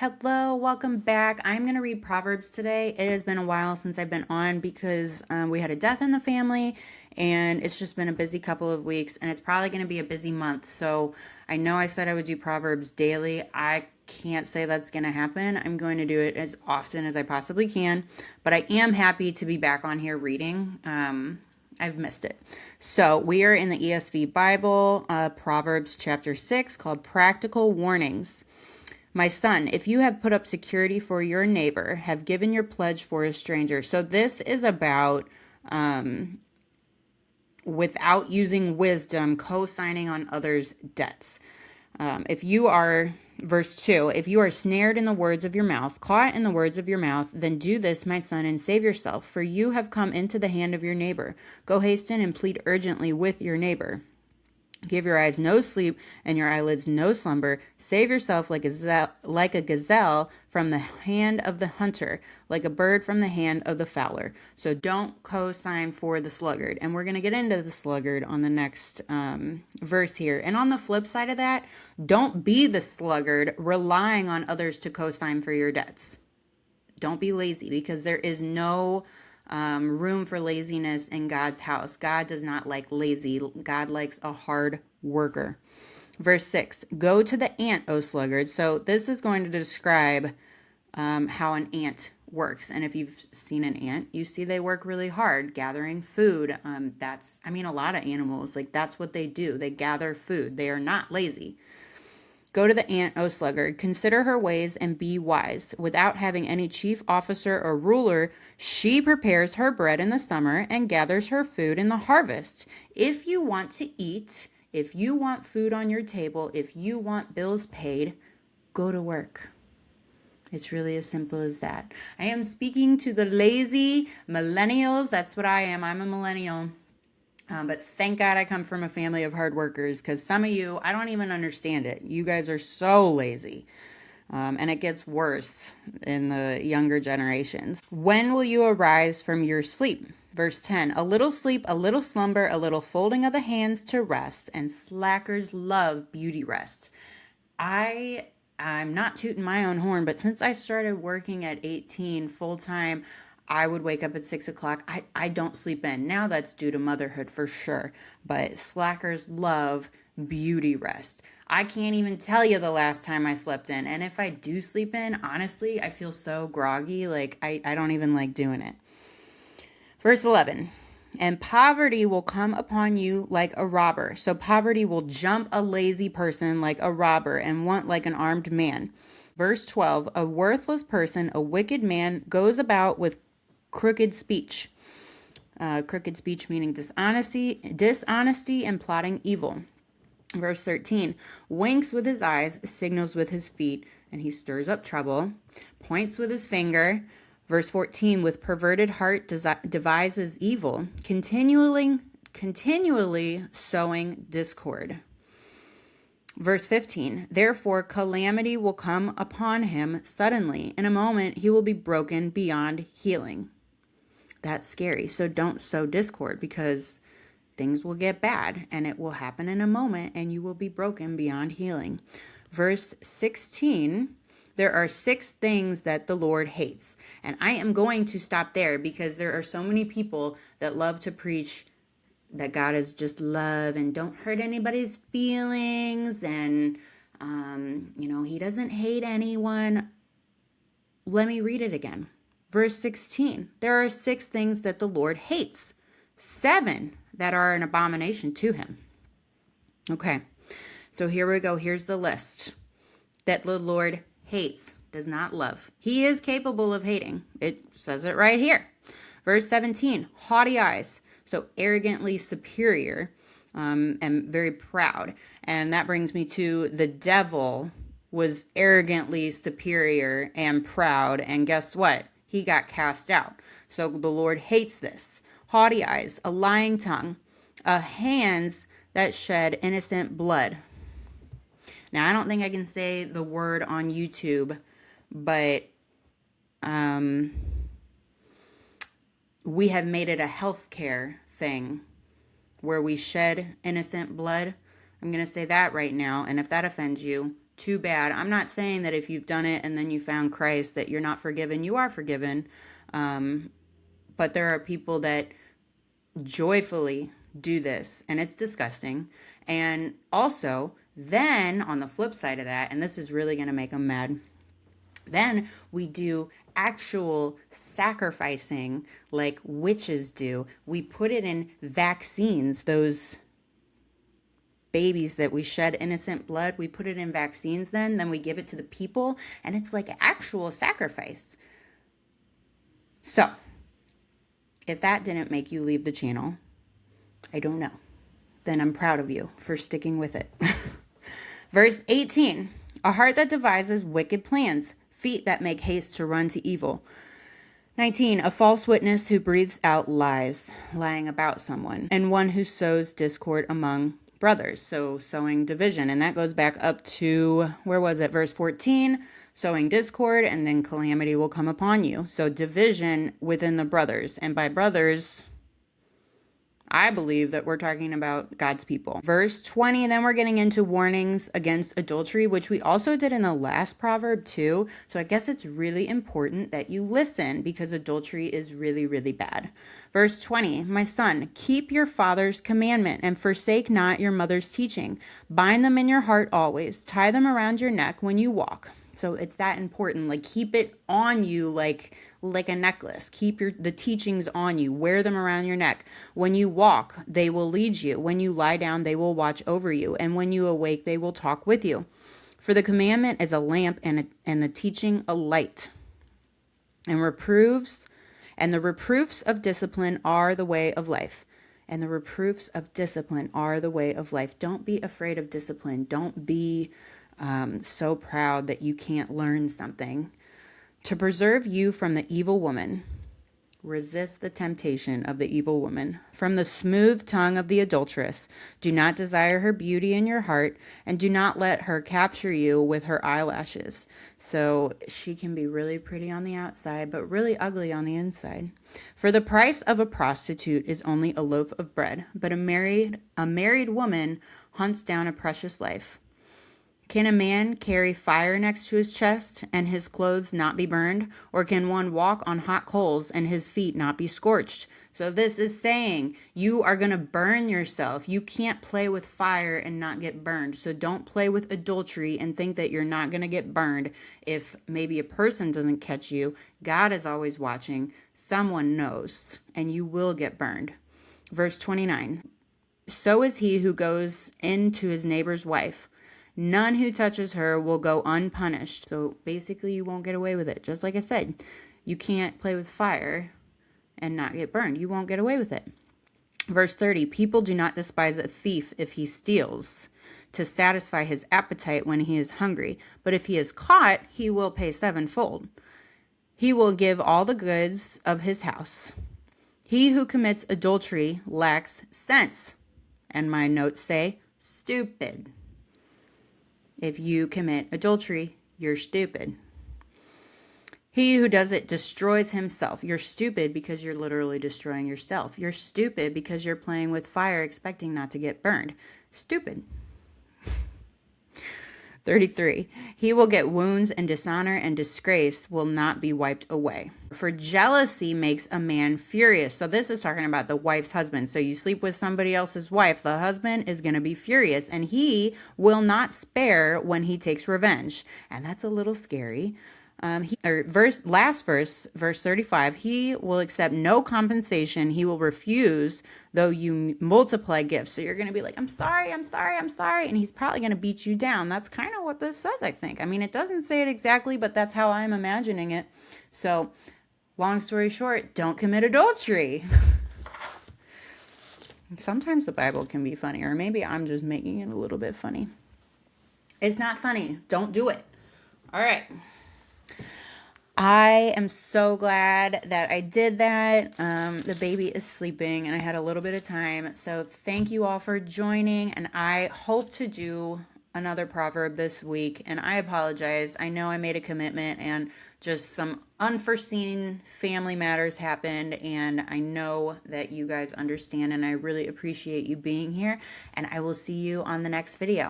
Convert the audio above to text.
Hello, welcome back. I'm going to read Proverbs today. It has been a while since I've been on because we had a death in the family and it's just been a busy couple of weeks and it's probably going to be a busy month. So I know I said I would do Proverbs daily. I can't say that's going to happen. I'm going to do it as often as I possibly can, but I am happy to be back on here reading. I've missed it. So we are in the ESV Bible, Proverbs chapter 6, called Practical Warnings. My son, if you have put up security for your neighbor, have given your pledge for a stranger. So this is about, without using wisdom, co-signing on others' debts. If you are, verse 2, if you are snared in the words of your mouth, caught in the words of your mouth, then do this, my son, and save yourself, for you have come into the hand of your neighbor. Go hasten and plead urgently with your neighbor. Give your eyes no sleep and your eyelids no slumber. Save yourself like a gazelle from the hand of the hunter, like a bird from the hand of the fowler. So don't co-sign for the sluggard. And we're going to get into the sluggard on the next verse here. And on the flip side of that, don't be the sluggard relying on others to co-sign for your debts. Don't be lazy, because there is no room for laziness in God's house. God does not like lazy. God likes a hard worker. Verse 6, go to the ant, O sluggard. So this is going to describe how an ant works. And if you've seen an ant, you see they work really hard gathering food. A lot of animals, that's what they do. They gather food. They are not lazy. Go to the ant, O sluggard, consider her ways and be wise. Without having any chief officer or ruler, she prepares her bread in the summer and gathers her food in the harvest. If you want to eat, if you want food on your table, if you want bills paid, go to work. It's really as simple as that. I am speaking to the lazy millennials. That's what I am. I'm a millennial. But thank God I come from a family of hard workers, because some of you, I don't even understand it. You guys are so lazy. And it gets worse in the younger generations. When will you arise from your sleep? Verse 10, a little sleep, a little slumber, a little folding of the hands to rest, and slackers love beauty rest. I'm not tooting my own horn, but since I started working at 18 full time, I would wake up at 6 o'clock. I don't sleep in. Now that's due to motherhood for sure. But slackers love beauty rest. I can't even tell you the last time I slept in. And if I do sleep in, honestly, I feel so groggy. I don't even like doing it. Verse 11. And poverty will come upon you like a robber. So poverty will jump a lazy person like a robber and want like an armed man. Verse 12. A worthless person, a wicked man, goes about with crooked speech. Crooked speech meaning dishonesty and plotting evil. Verse 13, winks with his eyes, signals with his feet, and he stirs up trouble, points with his finger. Verse 14, with perverted heart devises evil, continually sowing discord. Verse 15, therefore calamity will come upon him suddenly. In a moment he will be broken beyond healing. That's scary. So don't sow discord, because things will get bad and it will happen in a moment and you will be broken beyond healing. Verse 16, there are 6 things that the Lord hates. And I am going to stop there, because there are so many people that love to preach that God is just love and don't hurt anybody's feelings and, he doesn't hate anyone. Let me read it again. Verse 16, there are 6 things that the Lord hates, 7 that are an abomination to him. Okay, so here we go. Here's the list that the Lord hates, does not love. He is capable of hating. It says it right here. Verse 17, haughty eyes, so arrogantly superior and very proud. And that brings me to the devil was arrogantly superior and proud. And guess what? He got cast out. So the Lord hates this. Haughty eyes, a lying tongue, hands that shed innocent blood. Now, I don't think I can say the word on YouTube, but we have made it a healthcare thing where we shed innocent blood. I'm going to say that right now. And if that offends you, too bad. I'm not saying that if you've done it and then you found Christ that you're not forgiven. You are forgiven. But there are people that joyfully do this, and it's disgusting. And also, then on the flip side of that, and this is really going to make them mad, then we do actual sacrificing like witches do. We put it in vaccines, those babies that we shed innocent blood, we put it in vaccines, then we give it to the people, and it's like actual sacrifice. So if that didn't make you leave the channel, I don't know. Then I'm proud of you for sticking with it. Verse 18, a heart that devises wicked plans, feet that make haste to run to evil. 19, a false witness who breathes out lies, lying about someone, and one who sows discord among brothers, so sowing division. And that goes back up to, where was it, verse 14, sowing discord, and then calamity will come upon you. So division within the brothers, and by brothers, I believe that we're talking about God's people. Verse 20, then we're getting into warnings against adultery, which we also did in the last proverb too. So I guess it's really important that you listen, because adultery is really, really bad. Verse 20, my son, keep your father's commandment and forsake not your mother's teaching. Bind them in your heart always. Tie them around your neck when you walk. So it's that important. Like, keep it on you like a necklace. Keep the teachings on you. Wear them around your neck. When you walk, they will lead you. When you lie down, they will watch over you. And when you awake, they will talk with you. For the commandment is a lamp, and the teaching a light. And the reproofs of discipline are the way of life. And the reproofs of discipline are the way of life. Don't be afraid of discipline. Don't be so proud that you can't learn something. To preserve you from the evil woman, resist the temptation of the evil woman. From the smooth tongue of the adulteress, do not desire her beauty in your heart, and do not let her capture you with her eyelashes. So she can be really pretty on the outside, but really ugly on the inside. For the price of a prostitute is only a loaf of bread, but a married woman hunts down a precious life. Can a man carry fire next to his chest and his clothes not be burned? Or can one walk on hot coals and his feet not be scorched? So this is saying you are going to burn yourself. You can't play with fire and not get burned. So don't play with adultery and think that you're not going to get burned. If maybe a person doesn't catch you, God is always watching. Someone knows, and you will get burned. Verse 29, so is he who goes into his neighbor's wife. None who touches her will go unpunished. So basically you won't get away with it. Just like I said, you can't play with fire and not get burned. You won't get away with it. Verse 30, people do not despise a thief if he steals, to satisfy his appetite when he is hungry. But if he is caught, he will pay sevenfold. He will give all the goods of his house. He who commits adultery lacks sense. And my notes say, stupid. If you commit adultery, you're stupid. He who does it destroys himself. You're stupid because you're literally destroying yourself. You're stupid because you're playing with fire expecting not to get burned. Stupid. 33. He will get wounds, and dishonor and disgrace will not be wiped away. For jealousy makes a man furious. So this is talking about the wife's husband. So you sleep with somebody else's wife, the husband is going to be furious, and he will not spare when he takes revenge. And that's a little scary. Verse 35, he will accept no compensation. He will refuse, though you multiply gifts. So you're going to be like, I'm sorry. And he's probably going to beat you down. That's kind of what this says, I think. I mean, it doesn't say it exactly, but that's how I'm imagining it. So long story short, don't commit adultery. Sometimes the Bible can be funny, or maybe I'm just making it a little bit funny. It's not funny. Don't do it. All right. I am so glad that I did that. The baby is sleeping and I had a little bit of time. So thank you all for joining, and I hope to do another proverb this week. And I apologize. I know I made a commitment and just some unforeseen family matters happened, and I know that you guys understand, and I really appreciate you being here, and I will see you on the next video.